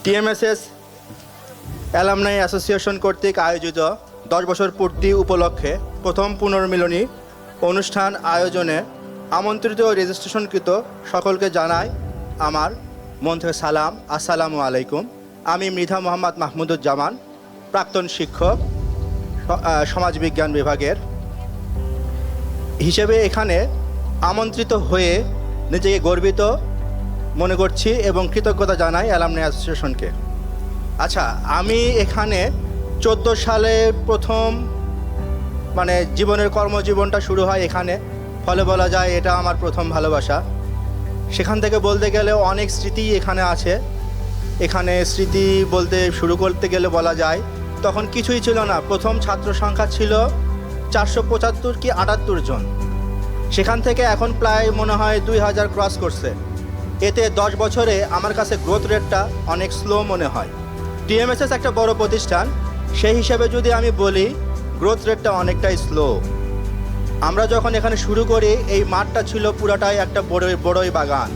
TMSS alumni association কর্তৃক আয়োজিত 10 বছর পূর্তি উপলক্ষে প্রথম পুনর্মিলনী অনুষ্ঠান আয়োজনে আমন্ত্রিত ও রেজিস্ট্রেশনকৃত সকলকে জানাই আমার মন থেকে সালাম। আসসালামু আলাইকুম। আমি মৃধা মোহাম্মদ মাহমুদুজ্জামান, প্রাক্তন শিক্ষক, সমাজবিজ্ঞান বিভাগের হিসেবে এখানে আমন্ত্রিত হয়ে নিজেকে গর্বিত মনে করছি এবং কৃতজ্ঞতা জানাই অ্যালামনাই অ্যাসোসিয়েশনকে। আচ্ছা, আমি এখানে 14 সালে প্রথম জীবনের কর্মজীবনটা শুরু হয় এখানে, ফলে বলা যায় এটা আমার প্রথম ভালোবাসা। সেখান থেকে বলতে গেলে অনেক স্মৃতি এখানে আছে। এখানে স্মৃতি বলতে শুরু করতে গেলে বলা যায় তখন কিছুই ছিল না। প্রথম ছাত্র সংখ্যা ছিল 475 কি 78 জন। সেখান থেকে এখন প্রায় মনে হয় 2000 ক্রস করছে। এতে 10 বছরে আমার কাছে গ্রোথ রেটটা অনেক স্লো মনে হয়। টিএমএসএস একটা বড় প্রতিষ্ঠান, সেই হিসাবে যদি আমি বলি গ্রোথ রেটটা অনেকটাই স্লো। আমরা যখন এখানে শুরু করি এই মাঠটা ছিল পুরাটাই একটা বড়ই বাগান।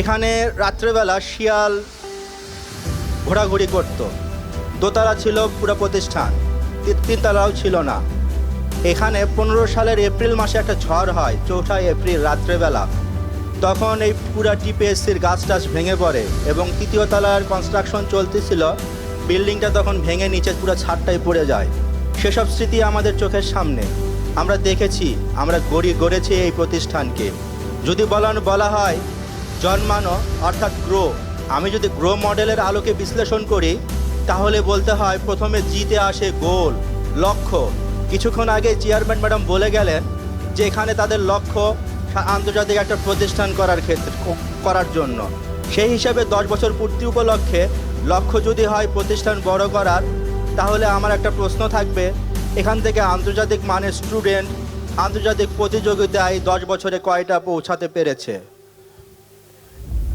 এখানে রাত্রেবেলা শিয়াল ঘোরাঘুরি করত। দোতলা ছিল পুরো প্রতিষ্ঠান, তিনতলাও ছিল না। এখানে 15 সালের এপ্রিল মাসে একটা ঝড় হয়, 4 এপ্রিল রাত্রেবেলা। তখন এই পুরা টিপিএসসির গাছ টাছ ভেঙে পড়ে এবং 3য় তলার কনস্ট্রাকশন চলতেছিল। বিল্ডিংটা তখন ভেঙে নিচে পুরো ছাদটাই পড়ে যায়। সেসব স্মৃতি আমাদের চোখের সামনে আমরা দেখেছি, আমরা গড়েছি এই প্রতিষ্ঠানকে। যদি বলা হয় জন্মানো অর্থাৎ গ্রো, আমি যদি গ্রো মডেলের আলোকে বিশ্লেষণ করি তাহলে বলতে হয় প্রথমে জিতে আসে গোল, লক্ষ্য। কিছুক্ষণ আগে চেয়ারম্যান ম্যাডাম বলে গেলেন যে এখানে তাদের লক্ষ্য আন্তর্জাতিক একটা প্রতিষ্ঠান করার জন্য। সেই হিসাবে 10 বছর পূর্তি উপলক্ষে লক্ষ্য যদি হয় প্রতিষ্ঠান বড় করার, তাহলে আমার একটা প্রশ্ন থাকবে, এখান থেকে আন্তর্জাতিক মানের স্টুডেন্ট আন্তর্জাতিক প্রতিযোগিতায় 10 বছরে কয়টা পৌঁছাতে পেরেছে?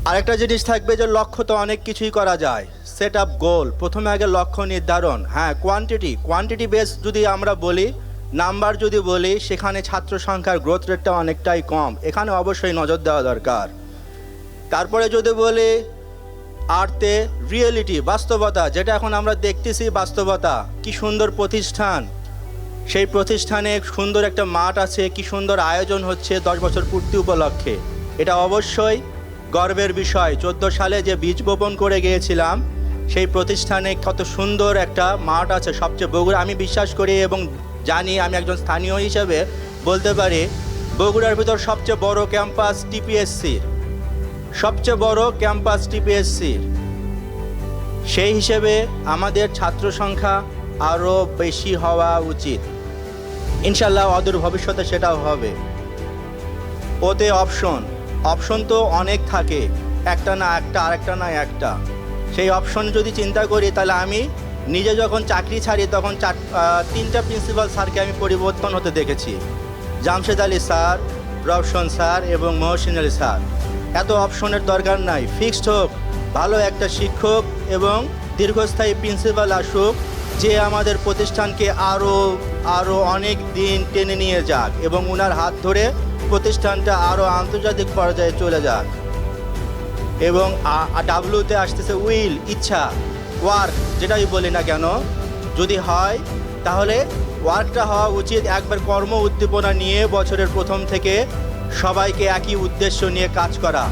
আরেকটা জিনিস থাকবে যে লক্ষ্য তো অনেক কিছুই করা যায়, সেট আপ গোল। প্রথমে আগে লক্ষ্য নির্ধারণ। হ্যাঁ, কোয়ান্টিটি বেস যদি আমরা বলি, নাম্বার যদি বলি, সেখানে ছাত্র সংখ্যার গ্রোথ রেটটা অনেকটাই কম। এখানে অবশ্যই নজর দেওয়া দরকার। তারপরে যদি বলি আর্থে রিয়েলিটি, বাস্তবতা, যেটা এখন আমরা দেখতেছি বাস্তবতা। কি সুন্দর প্রতিষ্ঠান, সেই প্রতিষ্ঠানে সুন্দর একটা মাঠ আছে, কি সুন্দর আয়োজন হচ্ছে 10 বছর পূর্তি উপলক্ষে। এটা অবশ্যই গর্বের বিষয়। 14 সালে যে বীজ বপন করে গিয়েছিলাম, সেই প্রতিষ্ঠানে কত সুন্দর একটা মাঠ আছে। সবচেয়ে বগুড়া, আমি বিশ্বাস করি এবং জানি, আমি একজন স্থানীয় হিসেবে বলতে পারি, বগুড়ার ভিতর সবচেয়ে বড় ক্যাম্পাস টিপিএসসির, সবচেয়ে বড় ক্যাম্পাস টিপিএসসির। সেই হিসেবে আমাদের ছাত্র সংখ্যা আরও বেশি হওয়া উচিত। ইনশাল্লাহ অদূর ভবিষ্যতে সেটাও হবে। ওতে অপশন তো অনেক থাকে, একটা না একটা, আরেকটা না একটা। সেই অপশন যদি চিন্তা করি তাহলে আমি নিজে যখন চাকরি ছাড়ি তখন 3টা প্রিন্সিপাল স্যারকে আমি পরিবর্তন হতে দেখেছি। জামশেদ আলী স্যার, রওশন স্যার এবং মহসিন আলী স্যার। এত অপশনের দরকার নাই, ফিক্সড হোক, ভালো একটা শিক্ষক এবং দীর্ঘস্থায়ী প্রিন্সিপাল আসুক, যে আমাদের প্রতিষ্ঠানকে আরও অনেক দিন টেনে নিয়ে যাক এবং ওনার হাত ধরে প্রতিষ্ঠানটা আরও আন্তর্জাতিক পর্যায়ে চলে যাক। এবং ডাব্লিউতে আসতেছে উইল, ইচ্ছা, ওয়ার্ক, যেটাই বলি না কেন, যদি হয় তাহলে ওয়ার্কটা হওয়া উচিত একবার কর্ম উদ্দীপনা নিয়ে, বছরের প্রথম থেকে সবাইকে একই উদ্দেশ্য নিয়ে কাজ করা।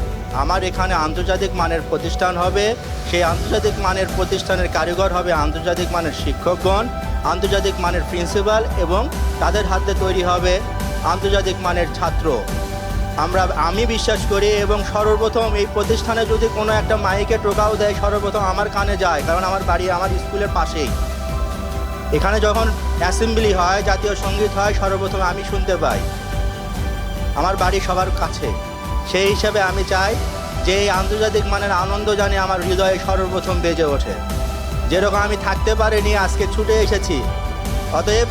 আমার এখানে আন্তর্জাতিক মানের প্রতিষ্ঠান হবে, সেই আন্তর্জাতিক মানের প্রতিষ্ঠানের কারিগর হবে আন্তর্জাতিক মানের শিক্ষকগণ, আন্তর্জাতিক মানের প্রিন্সিপাল, এবং তাদের হাতে তৈরি হবে আন্তর্জাতিক মানের ছাত্র। আমি বিশ্বাস করি এবং সর্বপ্রথম এই প্রতিষ্ঠানে যদি কোনো একটা মাইকে টোকাও দেয়, সর্বপ্রথম আমার কানে যায়, কারণ আমার বাড়ি আমার স্কুলের পাশেই। এখানে যখন অ্যাসেম্বলি হয়, জাতীয় সঙ্গীত হয়, সর্বপ্রথম আমি শুনতে পাই। আমার বাড়ি সবার কাছে। সেই হিসাবে আমি চাই যে এই আন্তর্জাতিক মানের আনন্দ জানি আমার হৃদয়ে সর্বপ্রথম বেজে ওঠে। যেরকম আমি থাকতে পারিনি, আজকে ছুটে এসেছি। অতএব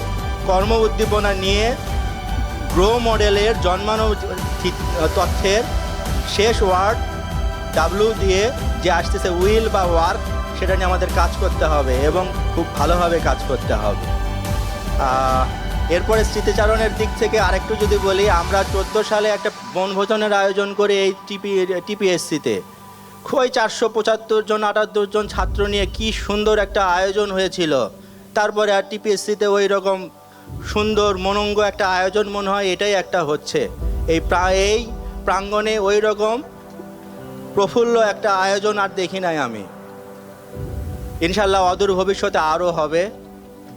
কর্ম উদ্দীপনা নিয়ে গ্রো মডেলের জন্মানো তথ্যের শেষ ওয়ার্ড ডাব্লিউ দিয়ে যে আসতেছে উইল বা ওয়ার্ক, সেটা নিয়ে আমাদের কাজ করতে হবে এবং খুব ভালোভাবে কাজ করতে হবে। এরপরে স্মৃতিচারণের দিক থেকে আরেকটু যদি বলি, আমরা 14 সালে একটা বনভোজনের আয়োজন করি এই টিপিএসসিতে। ওই 475 জন 78 জন ছাত্র নিয়ে কি সুন্দর একটা আয়োজন হয়েছিল। তারপরে আর টিপিএসসিতে ওই রকম সুন্দর মনোঙ্গ একটা আয়োজন মনে হয় এটাই একটা হচ্ছে। এই প্রাঙ্গণে ওই রকম প্রফুল্ল একটা আয়োজন আর দেখি নাই আমি। ইনশাল্লাহ অদূর ভবিষ্যতে আরও হবে।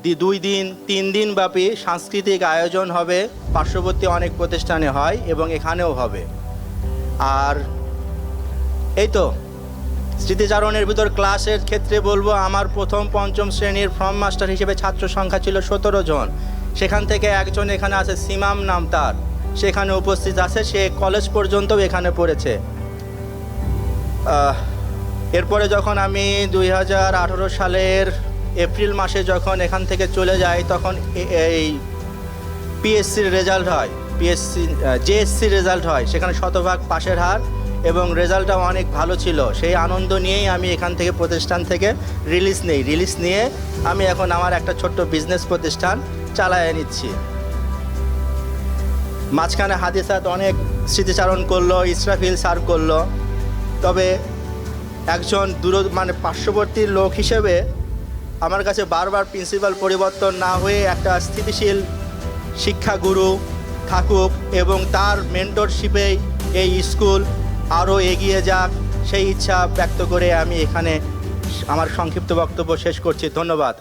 2 দিন 3 দিন ব্যাপী সাংস্কৃতিক আয়োজন হবে, পার্শ্ববর্তী অনেক প্রতিষ্ঠানে হয় এবং এখানেও হবে। আর এই তো স্মৃতিচারণের ভিতর ক্লাসের ক্ষেত্রে বলবো, আমার প্রথম 5ম শ্রেণীর ফর্ম মাস্টার হিসেবে ছাত্র সংখ্যা ছিল 17 জন। সেখান থেকে একজন এখানে আছে, সিমাম নাম তার, সেখানে উপস্থিত আছে, সে কলেজ পর্যন্তও এখানে পড়েছে। এরপরে যখন আমি 2018 সালের এপ্রিল মাসে যখন এখান থেকে চলে যাই, তখন এই পিএসসির রেজাল্ট হয়, জেএসসির রেজাল্ট হয়, সেখানে শতভাগ পাশের হার এবং রেজাল্টটাও অনেক ভালো ছিল। সেই আনন্দ নিয়েই আমি এখান থেকে প্রতিষ্ঠান থেকে রিলিজ নিয়ে আমি এখন আমার একটা ছোট্ট বিজনেস প্রতিষ্ঠান চালায় নিচ্ছি। মাঝখানে হাদিসাত অনেক স্মৃতিচারণ করলো, ইসরাফিল স্যার করলো। তবে একজন পার্শ্ববর্তী লোক হিসেবে আমার কাছে বারবার প্রিন্সিপাল পরিবর্তন না হয়ে একটা স্থিতিশীল শিক্ষাগুরু থাকুক এবং তার মেন্টরশিপেই এই স্কুল আরও এগিয়ে যাক, সেই ইচ্ছা ব্যক্ত করে আমি এখানে আমার সংক্ষিপ্ত বক্তব্য শেষ করছি। ধন্যবাদ।